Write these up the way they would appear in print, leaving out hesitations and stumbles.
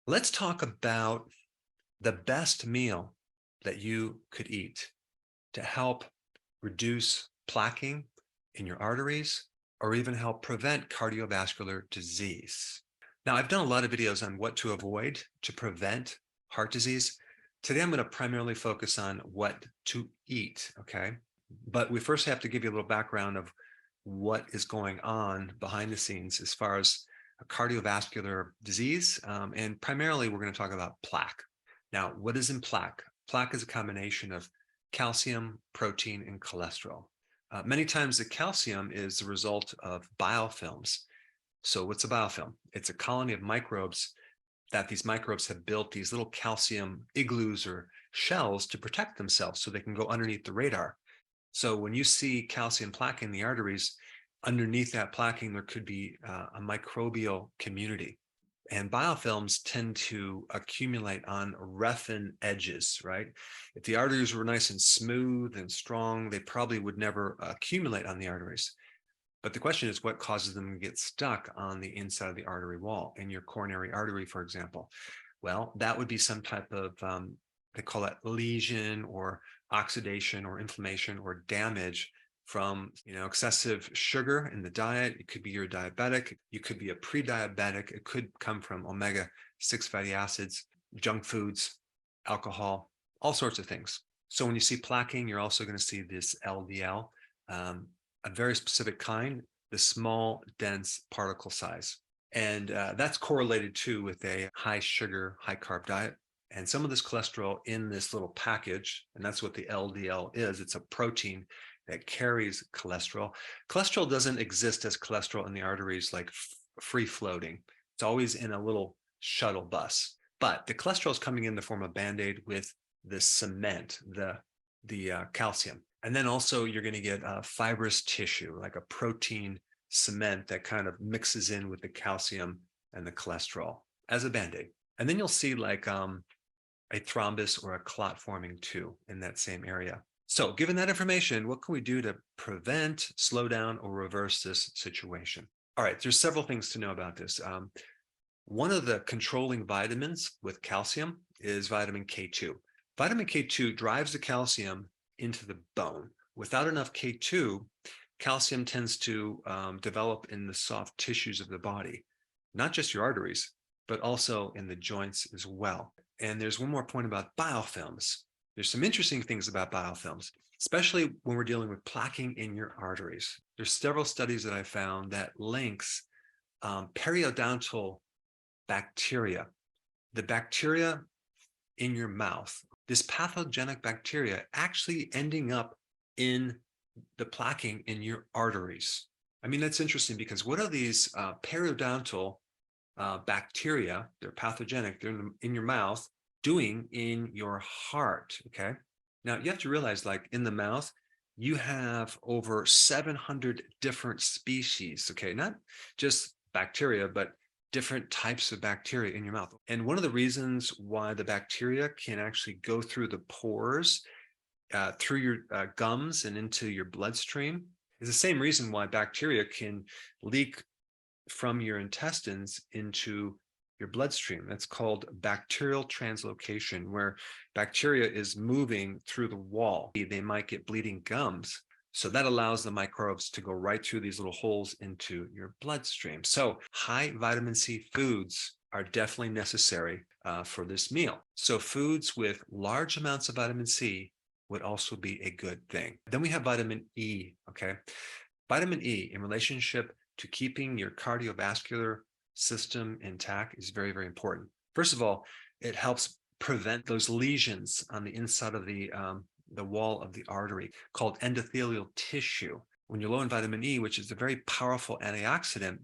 Let's talk about the best meal that you could eat to help reduce plaquing in your arteries or even help prevent cardiovascular disease. Now, I've done a lot of videos on what to avoid to prevent heart disease. Today, I'm going to primarily focus on what to eat, okay? But we first have to give you a little background of what is going on behind the scenes as far as a cardiovascular disease. And primarily, we're going to talk about plaque. Now, what is in plaque? Plaque is a combination of calcium, protein, and cholesterol. Many times the calcium is the result of biofilms. So what's a biofilm? It's a colony of microbes that these microbes have built these little calcium igloos or shells to protect themselves so they can go underneath the radar. So when you see calcium plaque in the arteries, underneath that plaquing, there could be a microbial community. And biofilms tend to accumulate on roughened edges, right? If the arteries were nice and smooth and strong, they probably would never accumulate on the arteries. But the question is, what causes them to get stuck on the inside of the artery wall, in your coronary artery, for example? Well, that would be some type of, they call it lesion or oxidation or inflammation or damage from excessive sugar in the diet. It could be you're diabetic. You could be a pre-diabetic. It could come from omega-6 fatty acids, junk foods, alcohol, all sorts of things. So when you see plaquing, you're also going to see this LDL, a very specific kind, the small, dense particle size. And that's correlated too with a high sugar, high carb diet. And some of this cholesterol in this little package, and that's what the LDL is. It's a protein that carries cholesterol. Cholesterol doesn't exist as cholesterol in the arteries like free floating. It's always in a little shuttle bus. But the cholesterol is coming in the form of Band-Aid with the cement, the calcium. And then also you're going to get fibrous tissue, like a protein cement that kind of mixes in with the calcium and the cholesterol as a Band-Aid. And then you'll see like a thrombus or a clot forming too in that same area. So given that information, what can we do to prevent, slow down, or reverse this situation? All right, there's several things to know about this. One of the controlling vitamins with calcium is vitamin K2. Vitamin K2 drives the calcium into the bone. Without enough K2, calcium tends to develop in the soft tissues of the body, not just your arteries, but also in the joints as well. And there's one more point about biofilms. There's some interesting things about biofilms, especially when we're dealing with plaquing in your arteries. There's several studies that I found that links periodontal bacteria, the bacteria in your mouth, this pathogenic bacteria actually ending up in the plaquing in your arteries. I mean, that's interesting because what are these periodontal bacteria? They're pathogenic. They're in your mouth, doing in your heart. Okay. Now you have to realize, like in the mouth, you have over 700 different species. Okay, not just bacteria, but different types of bacteria in your mouth. And one of the reasons why the bacteria can actually go through the pores, through your gums and into your bloodstream is the same reason why bacteria can leak from your intestines into your bloodstream. That's called bacterial translocation, where bacteria is moving through the wall. They might get bleeding gums. So that allows the microbes to go right through these little holes into your bloodstream. So high vitamin C foods are definitely necessary for this meal. So foods with large amounts of vitamin C would also be a good thing. Then we have vitamin E, okay? Vitamin E in relationship to keeping your cardiovascular system intact is very, very important. First of all, it helps prevent those lesions on the inside of the wall of the artery called endothelial tissue. When you're low in vitamin E, which is a very powerful antioxidant,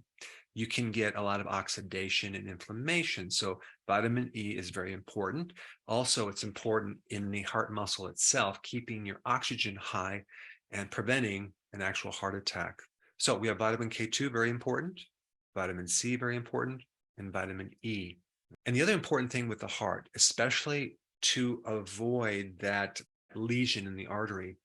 you can get a lot of oxidation and inflammation. So vitamin E is very important. Also, it's important in the heart muscle itself, keeping your oxygen high and preventing an actual heart attack. So we have vitamin K2, very important, vitamin C, very important, and vitamin E. And the other important thing with the heart, especially to avoid that lesion in the artery,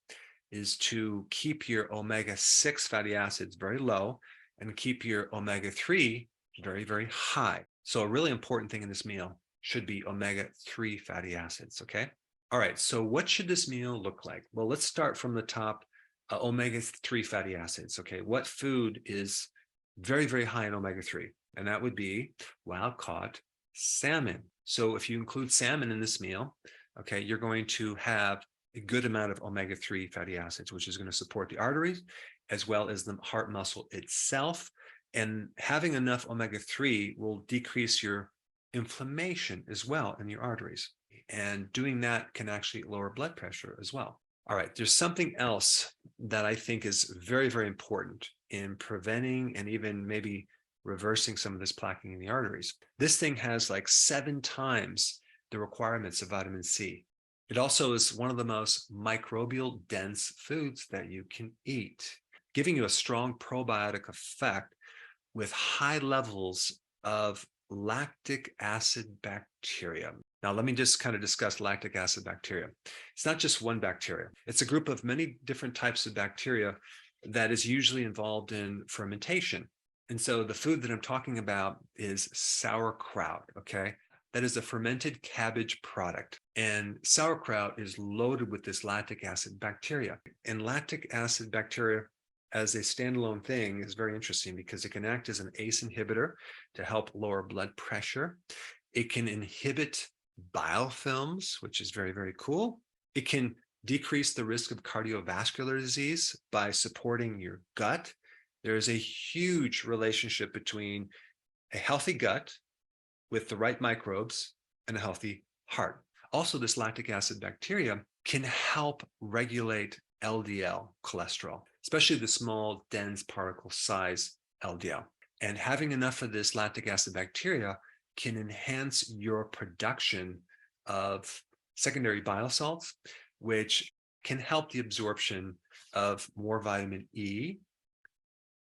is to keep your omega-6 fatty acids very low and keep your omega-3 very, very high. So a really important thing in this meal should be omega-3 fatty acids, okay? All right, so what should this meal look like? Well, let's start from the top, omega-3 fatty acids, okay? What food is very, very high in omega-3? And that would be wild-caught salmon. So if you include salmon in this meal, okay, you're going to have a good amount of omega-3 fatty acids, which is going to support the arteries as well as the heart muscle itself. And having enough omega-3 will decrease your inflammation as well in your arteries. And doing that can actually lower blood pressure as well. All right, there's something else that I think is very, very important in preventing and even maybe reversing some of this plaquing in the arteries. This thing has like 7 times the requirements of vitamin C. It also is one of the most microbial dense foods that you can eat, giving you a strong probiotic effect with high levels of lactic acid bacteria. Now, let me just kind of discuss lactic acid bacteria. It's not just one bacteria. It's a group of many different types of bacteria that is usually involved in fermentation. And so the food that I'm talking about is sauerkraut, okay? That is a fermented cabbage product. And sauerkraut is loaded with this lactic acid bacteria. And lactic acid bacteria as a standalone thing is very interesting because it can act as an ACE inhibitor to help lower blood pressure. It can inhibit biofilms, which is very, very cool. It can decrease the risk of cardiovascular disease by supporting your gut. There is a huge relationship between a healthy gut with the right microbes and a healthy heart. Also, this lactic acid bacteria can help regulate LDL cholesterol, especially the small, dense particle size LDL. And having enough of this lactic acid bacteria can enhance your production of secondary bile salts, which can help the absorption of more vitamin E,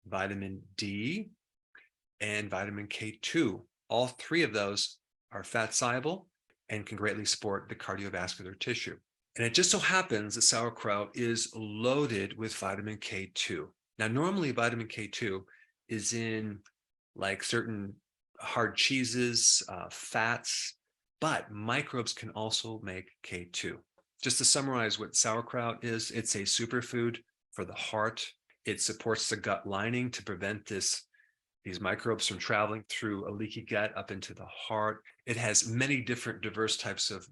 vitamin D, and vitamin K2. All 3 of those are fat soluble and can greatly support the cardiovascular tissue. And it just so happens that sauerkraut is loaded with vitamin K2. Now, normally vitamin K2 is in like certain hard cheeses, fats, but microbes can also make K2. Just to summarize what sauerkraut is, it's a superfood for the heart. It supports the gut lining to prevent these microbes from traveling through a leaky gut up into the heart. It has many different diverse types of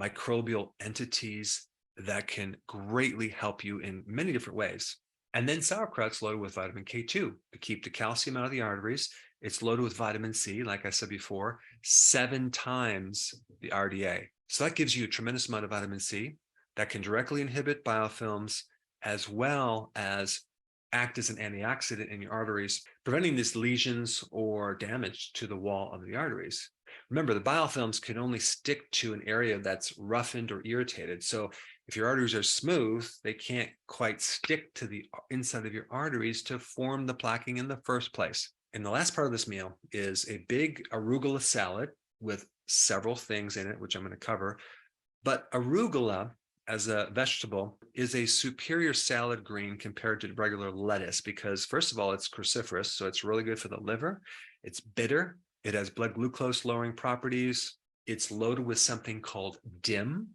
microbial entities that can greatly help you in many different ways. And then sauerkraut's loaded with vitamin K2 to keep the calcium out of the arteries. It's loaded with vitamin C, like I said before, 7 times the RDA. So that gives you a tremendous amount of vitamin C that can directly inhibit biofilms as well as act as an antioxidant in your arteries, preventing these lesions or damage to the wall of the arteries. Remember, the biofilms can only stick to an area that's roughened or irritated. So if your arteries are smooth, they can't quite stick to the inside of your arteries to form the plaquing in the first place. And the last part of this meal is a big arugula salad with several things in it, which I'm going to cover. But arugula as a vegetable is a superior salad green compared to regular lettuce because, first of all, it's cruciferous, so it's really good for the liver. It's bitter. It has blood glucose lowering properties. It's loaded with something called DIM,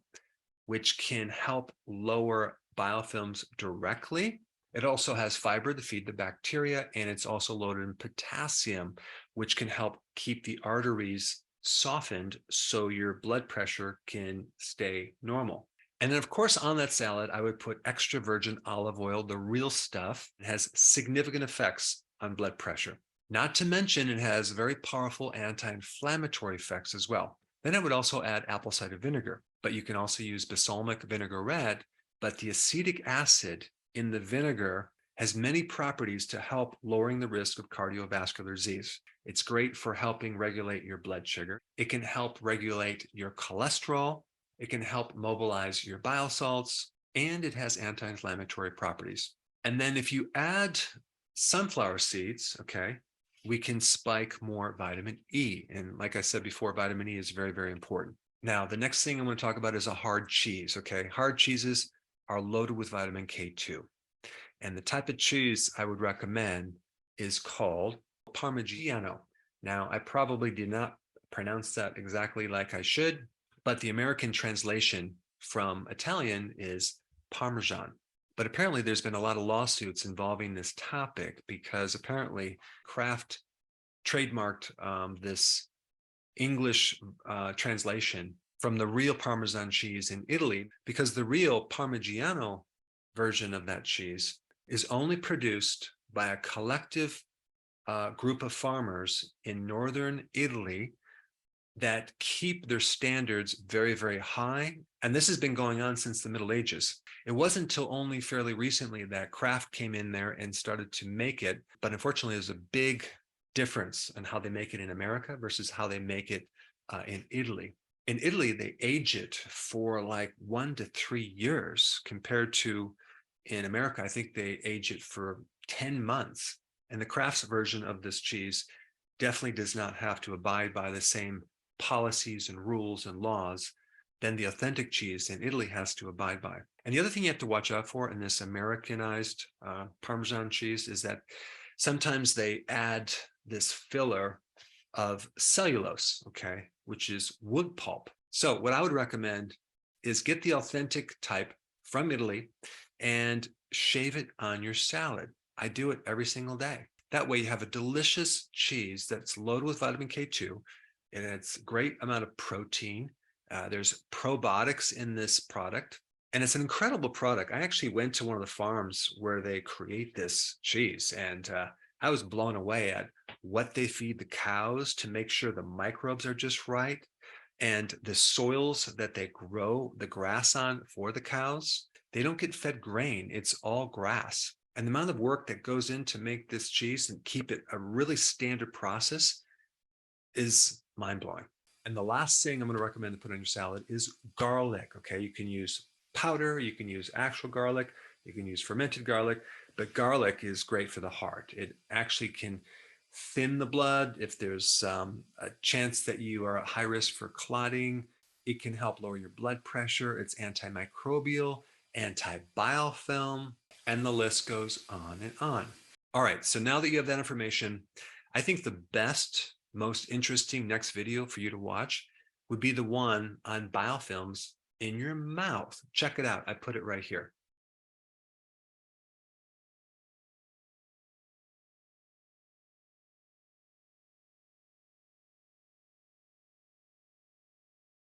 which can help lower biofilms directly. It also has fiber to feed the bacteria, and it's also loaded in potassium, which can help keep the arteries softened so your blood pressure can stay normal. And then, of course, on that salad, I would put extra virgin olive oil, the real stuff. It has significant effects on blood pressure. Not to mention, it has very powerful anti-inflammatory effects as well. Then I would also add apple cider vinegar, but you can also use balsamic vinegar red. But the acetic acid in the vinegar has many properties to help lowering the risk of cardiovascular disease. It's great for helping regulate your blood sugar. It can help regulate your cholesterol. It can help mobilize your bile salts, and it has anti-inflammatory properties. And then if you add sunflower seeds, okay, we can spike more vitamin E. And like I said before, vitamin E is very, very important. Now, the next thing I want to talk about is a hard cheese, okay? Hard cheeses are loaded with vitamin K2. And the type of cheese I would recommend is called Parmigiano. Now, I probably did not pronounce that exactly like I should, but the American translation from Italian is Parmesan. But apparently, there's been a lot of lawsuits involving this topic because apparently Kraft trademarked this English translation from the real Parmesan cheese in Italy because the real Parmigiano version of that cheese is only produced by a collective group of farmers in northern Italy that keep their standards very, very high. And this has been going on since the Middle Ages. It wasn't until only fairly recently that Kraft came in there and started to make it. But unfortunately, there's a big difference in how they make it in America versus how they make it in Italy. In Italy, they age it for like 1 to 3 years compared to in America, I think they age it for 10 months. And the Kraft's version of this cheese definitely does not have to abide by the same policies and rules and laws than the authentic cheese in Italy has to abide by. And the other thing you have to watch out for in this Americanized Parmesan cheese is that sometimes they add this filler of cellulose, okay, which is wood pulp. So what I would recommend is get the authentic type from Italy and shave it on your salad. I do it every single day. That way you have a delicious cheese that's loaded with vitamin K2, and it's a great amount of protein. There's probiotics in this product, and it's an incredible product. I actually went to one of the farms where they create this cheese, and I was blown away at what they feed the cows to make sure the microbes are just right, and the soils that they grow the grass on for the cows. They don't get fed grain, it's all grass. And the amount of work that goes in to make this cheese and keep it a really standard process is mind-blowing. And the last thing I'm going to recommend to put on your salad is garlic. Okay, you can use powder, you can use actual garlic, you can use fermented garlic, but garlic is great for the heart. It actually can thin the blood if there's a chance that you are at high risk for clotting. It can help lower your blood pressure. It's antimicrobial, anti-biofilm, and the list goes on and on. All right, so now that you have that information, I think the best, most interesting next video for you to watch would be the one on biofilms in your mouth. Check it out. I put it right here.